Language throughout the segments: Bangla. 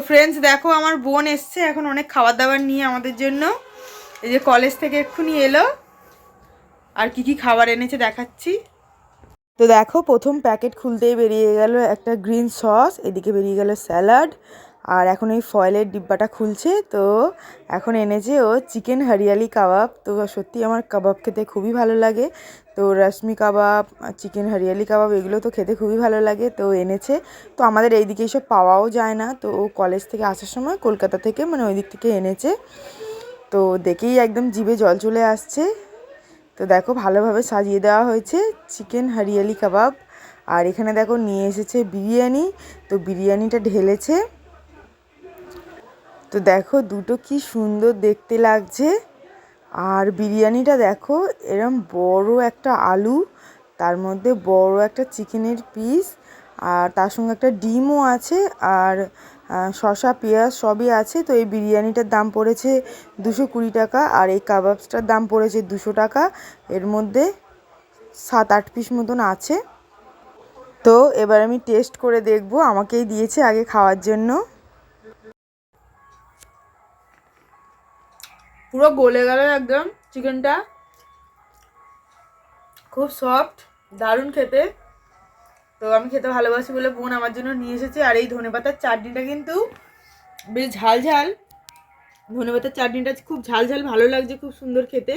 ফ্রেন্ডস দেখো আমার বোন এসছে এখন অনেক খাবার দাবার নিয়ে আমাদের জন্য। এই যে কলেজ থেকে এক্ষুনি এলো, আর কি কি খাবার এনেছে দেখাচ্ছি। তো দেখো প্রথম প্যাকেট খুলতেই বেরিয়ে গেল একটা গ্রিন সস, এদিকে বেরিয়ে গেল স্যালাড, আর এখন এই ফয়েলের ডিব্বাটা খুলছে। তো এখন এনেছে ও চিকেন হরিয়ালি কাবাব। তো সত্যি আমার কাবাব খেতে খুবই ভালো লাগে। তো রশ্মি কাবাব, চিকেন হরিয়ালি কাবাব এগুলো তো খেতে খুবই ভালো লাগে। তো এনেছে, তো আমাদের এইদিকে এসব পাওয়াও যায় না। তো ও কলেজ থেকে আসার সময় কলকাতা থেকে মানে ওই দিক থেকে এনেছে। তো দেখেই একদম জিভে জল চলে আসছে। তো দেখো ভালোভাবে সাজিয়ে দেওয়া হয়েছে চিকেন হরিয়ালি কাবাব। আর এখানে দেখো নিয়ে এসেছে বিরিয়ানি, তো বিরিয়ানিটা ঢেলেছে। তো দেখো দুটো কি সুন্দর দেখতে লাগছে। আর বিরিয়ানিটা দেখো এরম বড় একটা আলু, তার মধ্যে বড় একটা চিকেনের পিস, আর তার সঙ্গে একটা ডিমও আছে, আর শসা পেঁয়াজ সবই আছে। তো এই বিরিয়ানিটার দাম পড়েছে 220 টাকা, আর এই কাবাবসটার দাম পড়েছে 200 টাকা। এর মধ্যে 7-8 পিস মতন আছে। তো এবার আমি টেস্ট করে দেখব, আমাকেই দিয়েছে আগে খাওয়ার জন্য। পুরো গলে গেল একদম চিকেনটা, খুব সফট, দারুণ খেতে। তো আমি খেতে ভালোবাসি বলে বোন আমার জন্য নিয়ে এসেছে। আর এই ধনেপাতার চাটনিটা কিন্তু বেশ ঝাল ঝাল, ধনেপাতার চাটনিটা খুব ঝাল ঝাল ভালো লাগছে, খুব সুন্দর খেতে।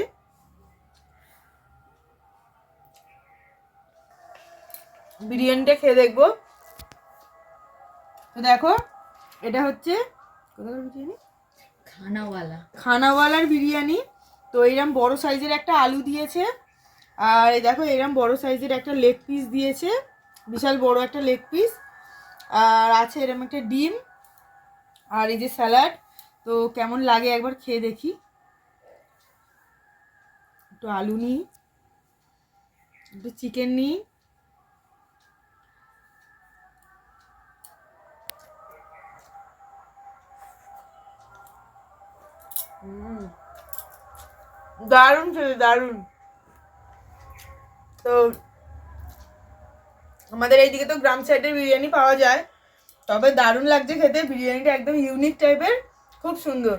বিরিয়ানিটা খেয়ে দেখবো। তো দেখো এটা হচ্ছে বিরিয়ানি, খানাওয়ালার বিরিয়ানি। তো এইরকম বড় সাইজের একটা আলু দিয়েছে, আর এই দেখো এরকম বড় সাইজের একটা লেগ পিস দিয়েছে, বিশাল বড় একটা লেগ পিস, আর আছে এরকম একটা ডিম, আর এই যে স্যালাড। তো কেমন লাগে একবার খেয়ে দেখি। একটু আলু নিই, একটু চিকেন নিই। দারুণ খেতে, দারুণ। তো আমাদের এইদিকে তো গ্রাম সাইডের বিরিয়ানি পাওয়া যায়, তবে দারুণ লাগছে খেতে। বিরিয়ানিটা একদম ইউনিক টাইপের, খুব সুন্দর।